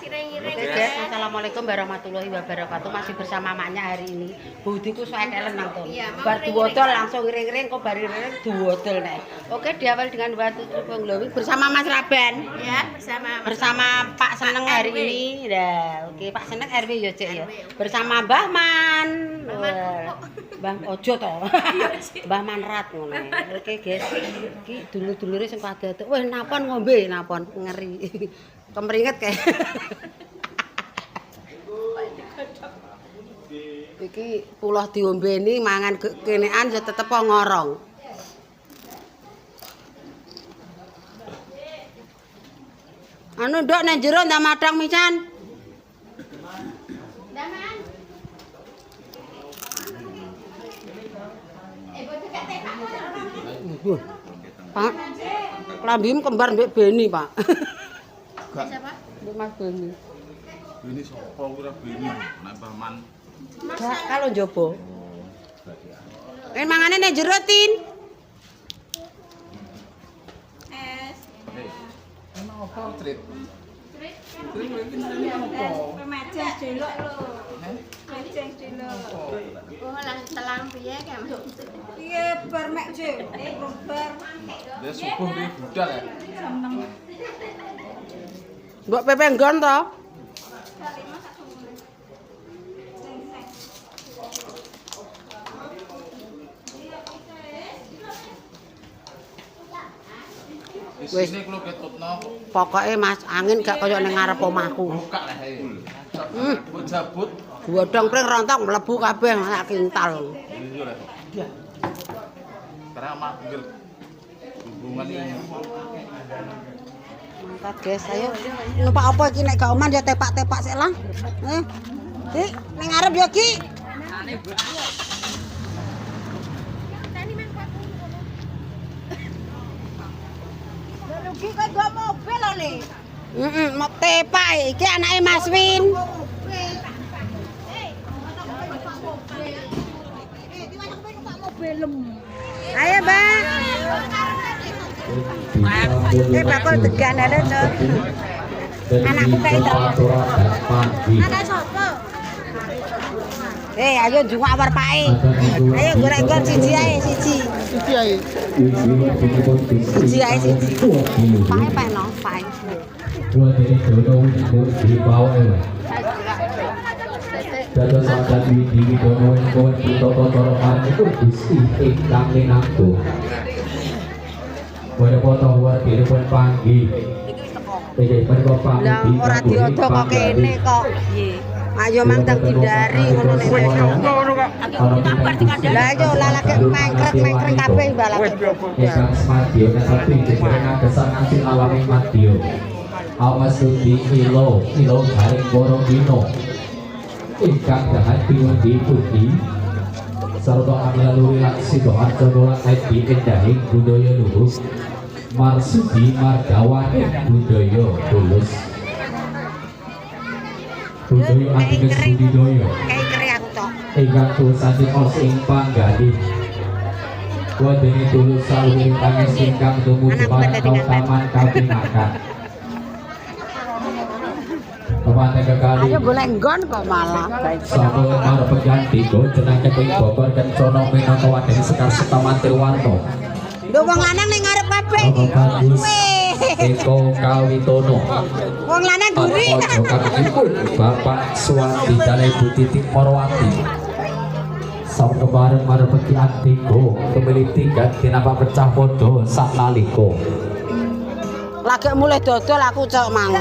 Assalamualaikum warahmatullahi wabarakatuh. Masih bersama maknya hari ini. Budiku saya kelen nang tuh. Bar duwodol langsung ngiring-ngiring kok bari ngiring duwodol nek. Oke, diawali dengan batu tripong glowing bersama Mas Raben. Ya, bersama Pak Seneng hari ini. Nah, oke Pak Seneng RW ya, Cek ya. Bersama Mbah Man. Mbah Ojo to. Mbah Manrat ngono. Oke, guys. Iki dulur-dulure sing padha. Weh, napon ngombe, napon ngeri. Kemringet kayak. Iki puloh diombeni mangan kenean ya tetep ngorong. Anu ndok nang jero ndak madang misan. Ndaman. Pak. Klambim kembar mbek Beni, Pak. Siapa? Mbek Mas Beni. Beni sapa ora Beni? Nek Mbah Man. Enggak, kalau njobo. Mangane nek jero tin. Emang apa trit? Trit apa? Pemajang delok lho. Pemajang delok. Oh, lang telang piye ka, Mas? Piye bar mek dhewe, bar. Dia subuh di budal ya. Mbok pepe nggon to? Wis iki lho ketutno. Pokoke Mas angin gak kaya ning ngarep omahku. Buka lah Mbok jabut. Godhong pring rontok mlebu kabeh sak kintal. Iya lah. Karena manggil hubungan ini. Mantap guys, ayo. Numpak apa iki nek gak oman ya tepak-tepak sik lah. Dik, ning ngarep ya Ki. Iki kok dua mobil lho nih. Mau tepak iki anake Mas Win. Ayo, Mbak. Bakul degan ada to. Anakku kae to. Anak sapa? Ayo njungak war pake. Ayo goreng-goreng siji ae, siji. Siji ae. Siji ae siji. Pake peno, pake. Dua dari dono di bawah. Dados sadat widi dono kowe toto toro itu Gusti ingkang linangku. Pada foto buat diri pun panggi. Lah ora diodo kok kene kok. Ayo mangdang dindari ngono nek wis. Lah yo lalake mengkrek kabeh balake. Ingkang smadya tapi jenengan kesan nasi alami madya. Awas di ilo garing borobino. Ingkang dahat piwundi putih sarta amilaluri laksi doan codolan naik di endahing budaya luhur marsudi margawane budaya tulus budaya antiges budidaya Kayak kere aku tok. ingkang tulusane os ing panggalih wadene tulus saluhur tangis ingkang tumuju marang taman kapinakan Kepante kekali. Ayo golek nggon kok malah. Sapa karo peganti go jeneng keting Bogor kencana minangka wadene sekar setaman Tirwanto. Lho wong lanang ning ngarep kabeh iki. Eko Kawitono. Wong lanang guri. Bapak Suwandi dan Ibu Titik Morowati. Saur kemarin marepeki antigo kemiliti ganti napa pecah podo sak naliko. Lagi mulai dodol aku cok mang.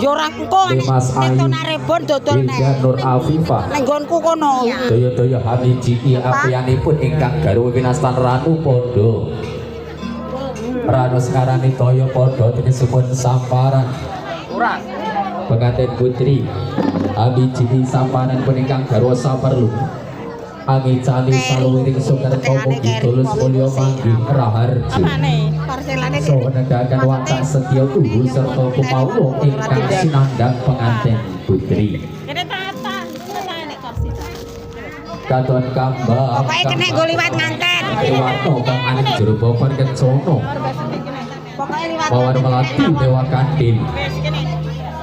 Yo ora engko nek Tonarembon dodol nek. Nur Afifah. Ning nggonku kono. Daya-daya hamiji apianipun ingkang garwa winastan Ranu Padha. Ranu sekarani toya padha tinesipun samparan. Ora. Pengantin putri hamiji samparan pun ingkang garwa saperlu. Angin cali saluwiring sukar pemugi tulus mulya manggi raharjo. So negakan watak setia tubuh serta kumawuh ingkang sinandang pengantin putri. Katon kambang Pokoke kena nggo liwat nganten. Dewato kang aning jero bopor kencono. Pokoke liwat. Mawar melati dewa kandil.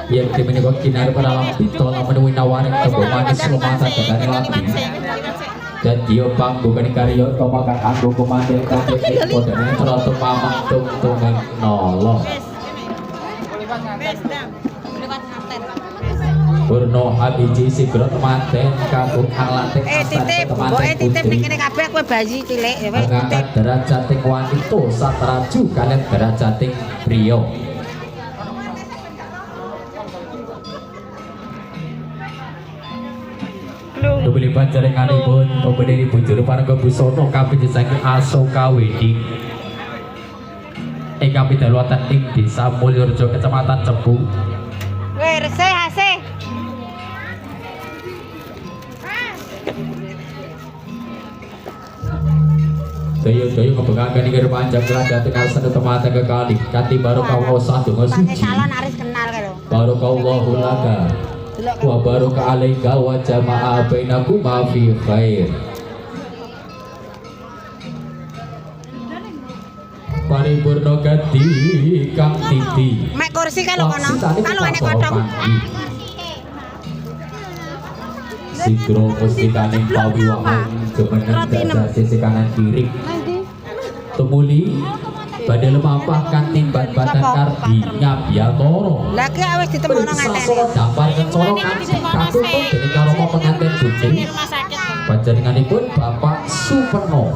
yang dimenika kinar para lampito lamun winawaring kebo manis lumasan kedane lati dan dia panggungan karya tomakan anggo komandan kakek kodane troto mamang tungtungan nolo Purno habiji sigro temanten kagum anglanting titip titip ning kene kabeh kowe bayi cilik ya wis mengangkat derajating wanita satraju kalian derajating priya Tubeli panjenenganipun pembedeni bujur paraga busana kaping saking Asoka Wedding ingkang pidalwatan ing Desa Mulyorejo Kecamatan Cepu. Weh resih asih. Daya-daya kebengakan ingkang panjang dhateng arsan temate kekali kanthi barokah sadonga suci. Calon aris kenal karo. Barakallahu laka wa baraka alaika wa jama'a bainakuma fi khair. Paripurna gati kang titi. Mek kursi kalau kono. Kalau enek kodhong. Sigro puspitaning pawiwahan gemeneng dada sisi kanan kiri. Tumuli badhe lemampah kanthi bat-batan kardi Nyabyatara. Lah ki wis ditemono ngenteni. Dampar kencana katutup dening karama pengantin putri. Panjenenganipun Bapak Superno.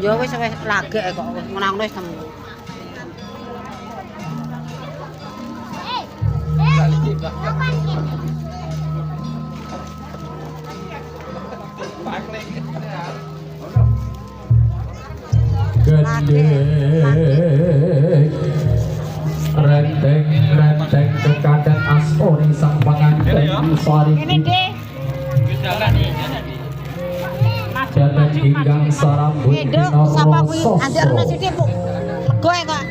Ya wis lagek kok ngono wis temu. Gendeng renteng kekadan asori sang pengantin sari jalan ingkang sarambut sapa kuwi anjarna sithik Bu. Lego kok.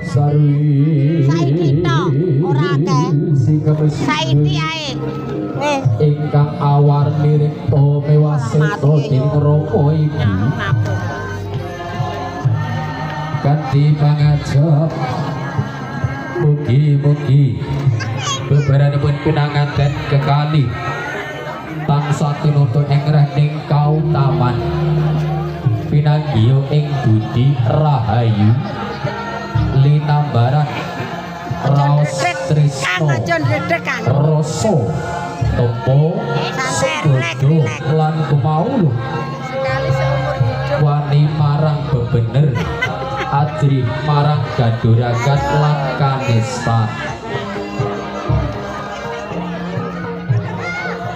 Sarwi Saiki tok ora akeh. Saiki ae. Ingkang awar mirip to mewaseta dening Rama Ibu. Kanthi pangajab mugi-mugi bebaranipun pinanganten kekalih tansah tinuntun engreh ing kautaman pinanggiya ing budi rahayu linambaran raos tresna rasa topo sedodo lan kumauluh wani marang bebener adri marang gaduragan lan kanistan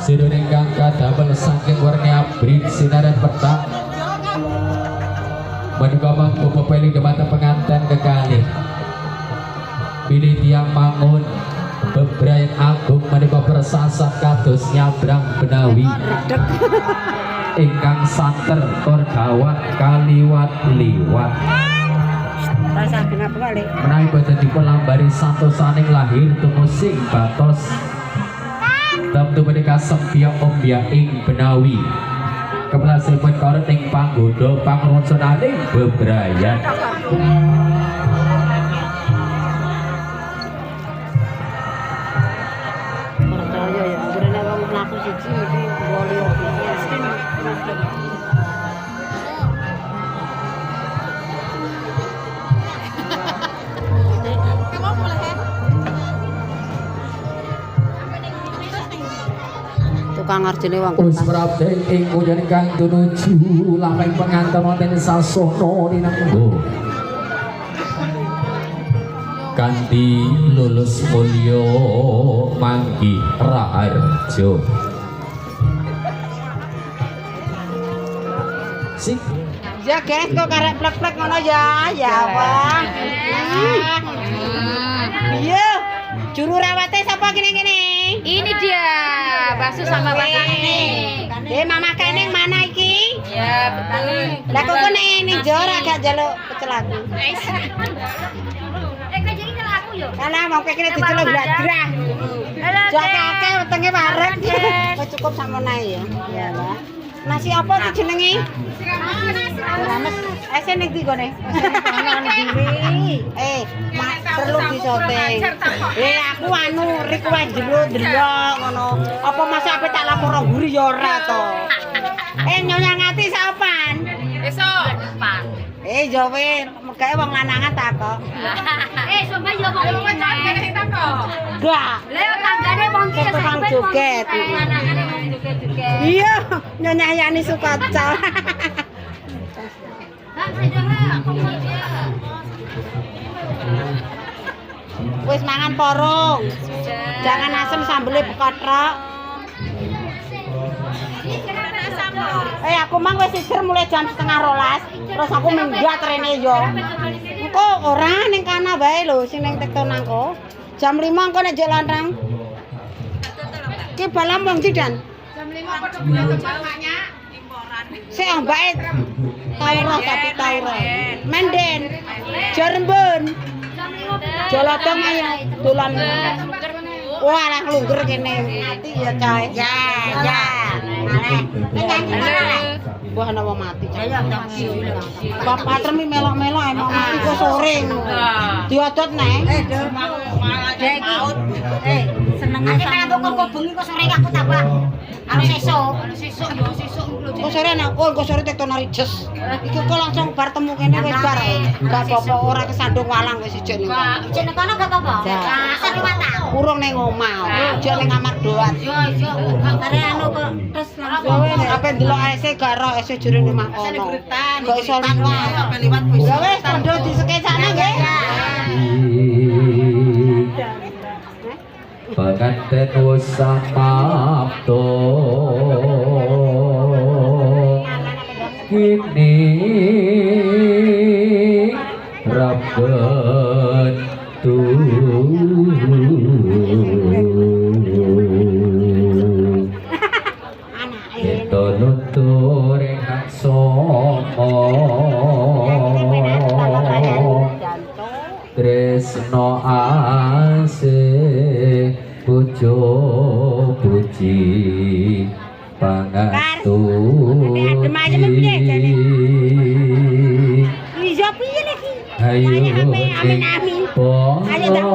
sidon ingkang kadamel saking warni abrit sinaran petang menika mangku pepeling demateng penganten kekalih pilih tiang mangun bebrayan agung menika persasat kados nyabrang benawi ingkang santer tur gawat kaliwat liwat Rasa kenapa kali? menawi boten dipun lambari santosaning lahir tumusing batos tentu menika sepia ombya ing benawi kebelasipun korot ing panggoda pangrunsunaning bebrayan percaya ya anggere wong mlaku siji mesti wali tukang arjene wong Us prabden ing kunjane kang tunuju lameng penganten wonten sasana ninenggo kanthi lulus mulya manggi raharja sik ya guys kok karek plek-plek ngono ya apa iya juru rawate sapa kene-kene Ini dia, bakso sama bakang ini. Mama Keneng mana iki? Ya, betul. Lah kok ning njor agak njaluk pecel aku. Kok jadi kalau aku yo. Karena mau kene diceluk bladrah. Jakake wetenge wareg. Kok cukup samono ya. Ya, Mbak. Nasi apa iki jenenge? Rames. Ese ning ndi gone? Kanan kiri. Perlu bisa maksude. Aku anu request delok ngono. Apa masa ape tak lapor guri ya ora to. Nyonya Ngati sapan? Esuk depan. Ya wis, megake wong lanangan tak kok. Sampe yo wong lanangan sing tak kok. Enggak. Lah tanggane wong ki tukang joget. Lanangane wong joget-joget. Iya, Nyonya Yani Sukaca. Wis mangan porong. Jangan asem sambelé bekotrok. Aku mang wis sidir mulai jam 11:30. Terus aku minggat rene yo. Engko ora ning kana wae lho sing ning tekton nangko. Jam 5 engko nek jek lanang. Ki balam wong didan. Jam 5 padha bulan maknya imporan. Sik ambake taura tapi taura. Menden. Jarembon. Jolatong ayo dolan. Wah, lah nglunggur kene. Mati ya, Coy. Ya. Maleh. Wah, ana wong mati. Ya, Bapak Tremi melok-melok emang mati kok sore. Diodot nek. Senengane kok kok bengi kok sore aku tambah. Anu sesuk yo sesuk lho. Kok sore anak kok sore tekton nari jes. Iki kok langsung bar temu kene wis bar. Enggak apa-apa ora kesandung walang wis ijek niku. Ijek nek kono enggak apa-apa. Sari mata. Urung ning omah. Ijek ning kamar doat. Yo. Are anu kok terus langsung ape ndelok ese gak ro ese jero ning omah kono. Kok iso liwat. Ape liwat wis. Ya wis kandho disekecane nggih. Penganten usah mapto kini rabet itu nutur hak somo tresno asih pujo puji pangaturi Iya piye lagi? ayo amin. pono